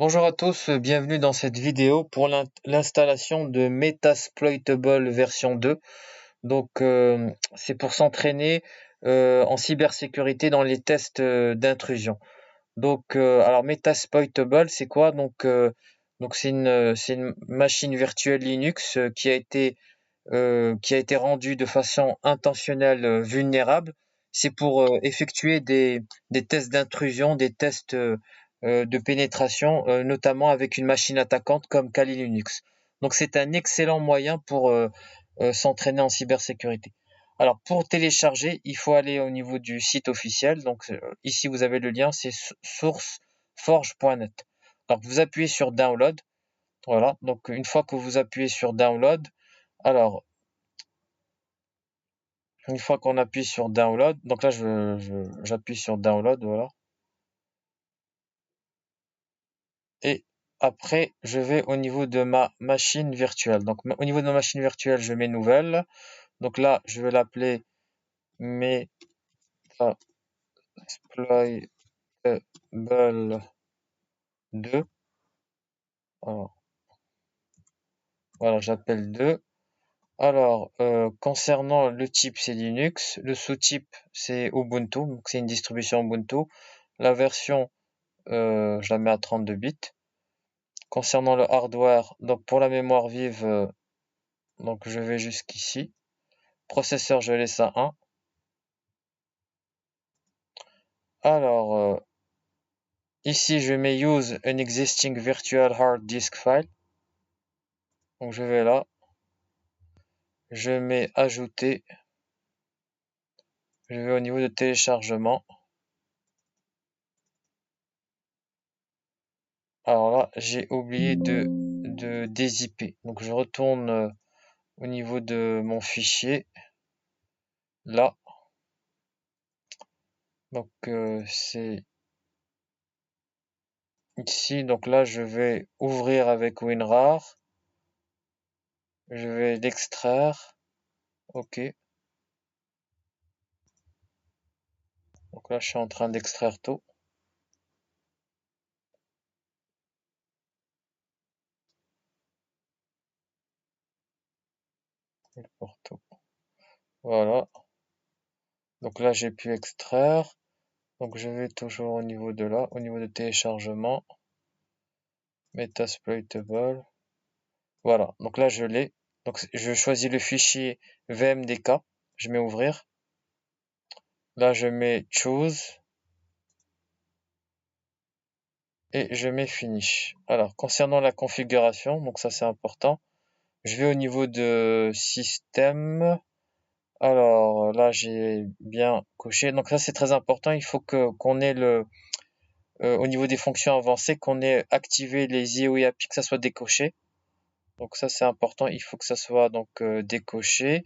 Bonjour à tous, bienvenue dans cette vidéo pour l'installation de Metasploitable version 2. C'est pour s'entraîner en cybersécurité dans les tests d'intrusion. Alors Metasploitable, c'est quoi? C'est une machine virtuelle Linux qui a été rendue de façon intentionnelle vulnérable. C'est pour effectuer des tests d'intrusion, des tests de pénétration, notamment avec une machine attaquante comme Kali Linux. Donc c'est un excellent moyen pour s'entraîner en cybersécurité. Alors pour télécharger, il faut aller au niveau du site officiel. Ici vous avez le lien, c'est sourceforge.net. Alors vous appuyez sur Download. Voilà. Donc une fois que vous appuyez sur Download, alors une fois qu'on appuie sur Download, donc là j'appuie sur Download, voilà. Et après, je vais au niveau de ma machine virtuelle. Donc au niveau de ma machine virtuelle, je mets nouvelle. Donc là, je vais l'appeler Metasploitable 2. Alors, voilà, j'appelle 2. Alors, concernant le type, c'est Linux. Le sous-type, c'est Ubuntu. Donc c'est une distribution Ubuntu. La version, je la mets à 32 bits. Concernant le hardware, donc pour la mémoire vive, donc je vais jusqu'ici. Processeur, je laisse à 1. Alors, ici, je mets Use an existing virtual hard disk file. Donc je vais là. Je mets Ajouter. Je vais au niveau de téléchargement. Alors là, j'ai oublié de dézipper. Donc je retourne au niveau de mon fichier. Là. C'est ici. Donc là, je vais ouvrir avec WinRAR. Je vais l'extraire. OK. Donc là, je suis en train d'extraire tout. Voilà. Donc là, j'ai pu extraire. Donc je vais toujours au niveau de là, au niveau de téléchargement. Metasploitable. Voilà. Donc là, je l'ai. Donc je choisis le fichier VMDK. Je mets ouvrir. Là, je mets choose. Et je mets finish. Alors, concernant la configuration, donc ça c'est important. Je vais au niveau de système. Alors là, j'ai bien coché. Donc là, c'est très important. Il faut qu'on ait au niveau des fonctions avancées, qu'on ait activé les IOI API, que ça soit décoché. Donc ça, c'est important. Il faut que ça soit donc décoché.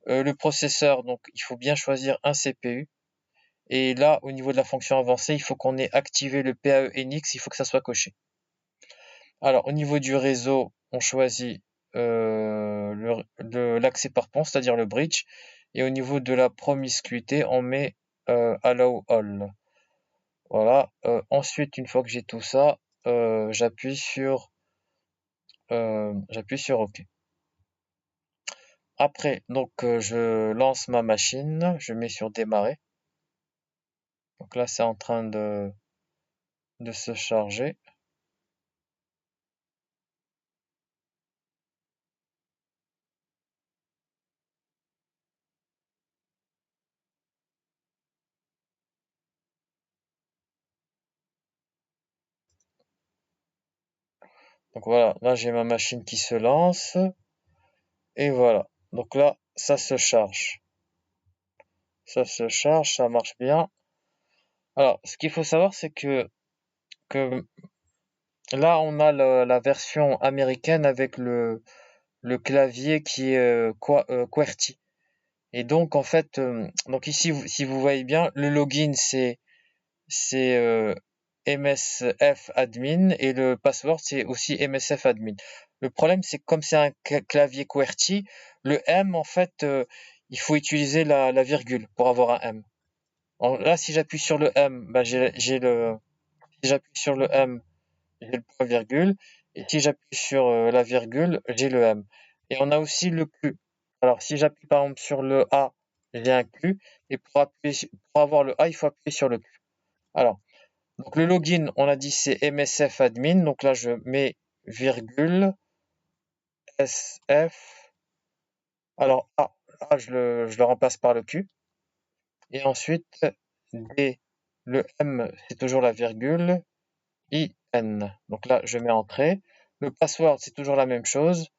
Le processeur, donc il faut bien choisir un CPU. Et là, au niveau de la fonction avancée, il faut qu'on ait activé le PAE-NX. Il faut que ça soit coché. Alors, au niveau du réseau, on choisit l'accès par pont, c'est-à-dire le bridge. Et au niveau de la promiscuité, on met Allow All. Voilà. Ensuite, une fois que j'ai tout ça, j'appuie sur OK. Après, je lance ma machine, je mets sur démarrer. Donc là, c'est en train de se charger. Donc voilà, là j'ai ma machine qui se lance. Et voilà. Donc là, ça se charge. Ça se charge, ça marche bien. Alors, ce qu'il faut savoir, c'est que là, on a la version américaine avec le clavier qui est QWERTY. Et donc, en fait, donc ici, si vous voyez bien, le login, c'est MSF admin et le password, c'est aussi MSF admin. Le problème, c'est que comme c'est un clavier QWERTY, le M, en fait, il faut utiliser la virgule pour avoir un M. Alors là, si j'appuie sur le M, ben si j'appuie sur le M, j'ai le point virgule, et si j'appuie sur la virgule, j'ai le M. Et on a aussi le Q. Alors, si j'appuie par exemple sur le A, j'ai un Q, et pour avoir le A, il faut appuyer sur le Q. Alors, donc le login, on a dit c'est MSF admin, donc là je mets virgule SF. Alors A je le remplace par le Q. Et ensuite, D, le M, c'est toujours la virgule, IN. Donc là, je mets entrée. Le password, c'est toujours la même chose.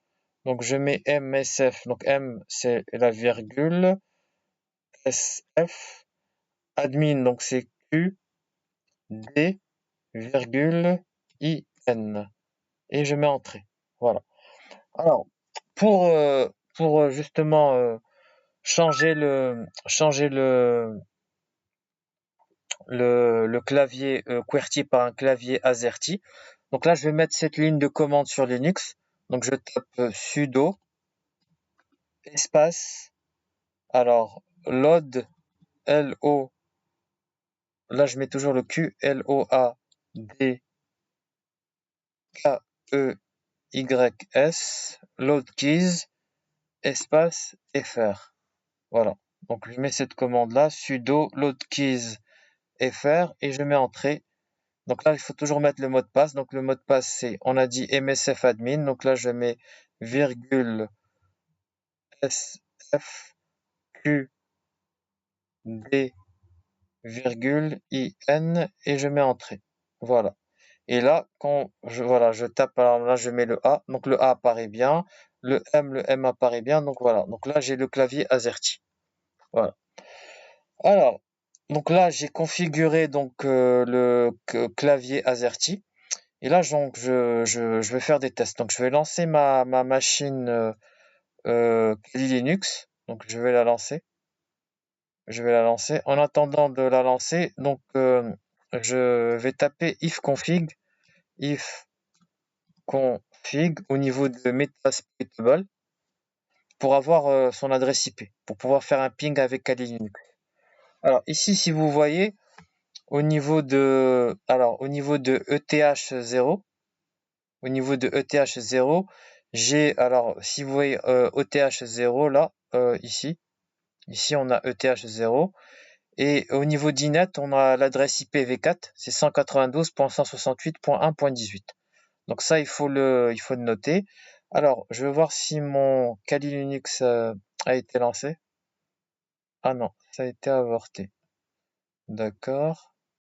Donc je mets MSF. Donc M, c'est la virgule, SF, admin, donc c'est Q, D, virgule, IN. Et je mets entrée. Voilà. Alors, pour, justement changer le clavier QWERTY par un clavier AZERTY. Donc là, je vais mettre cette ligne de commande sur Linux. Donc je tape sudo espace, alors load, L-O, là je mets toujours le Q, L-O-A-D-K-E-Y-S, load keys, espace, FR. Voilà. Donc je mets cette commande là, sudo load keys FR, et je mets entrée. Donc là, il faut toujours mettre le mot de passe. Donc le mot de passe, c'est, on a dit MSF admin. Donc là, je mets virgule SF Q D virgule IN, et je mets entrée. Voilà. Et là, je tape, alors là, je mets le A. Donc le A apparaît bien. Le M apparaît bien. Donc voilà. Donc là, j'ai le clavier AZERTY. Voilà. Alors, donc là, j'ai configuré donc clavier AZERTY. Et là, donc, je vais faire des tests. Donc, je vais lancer ma machine Kali Linux. Donc, je vais la lancer. Je vais la lancer. En attendant de la lancer, donc, je vais taper ifconfig au niveau de Metasploitable pour avoir son adresse IP, pour pouvoir faire un ping avec Kali Linux. Alors, ici, si vous voyez, au niveau de ETH0, j'ai, alors, si vous voyez ETH0 là, ici on a ETH0, et au niveau d'INET, on a l'adresse IPv4, c'est 192.168.1.18. Donc ça, il faut le noter. Alors, je vais voir si mon Kali Linux a été lancé. Ah non, ça a été avorté. D'accord.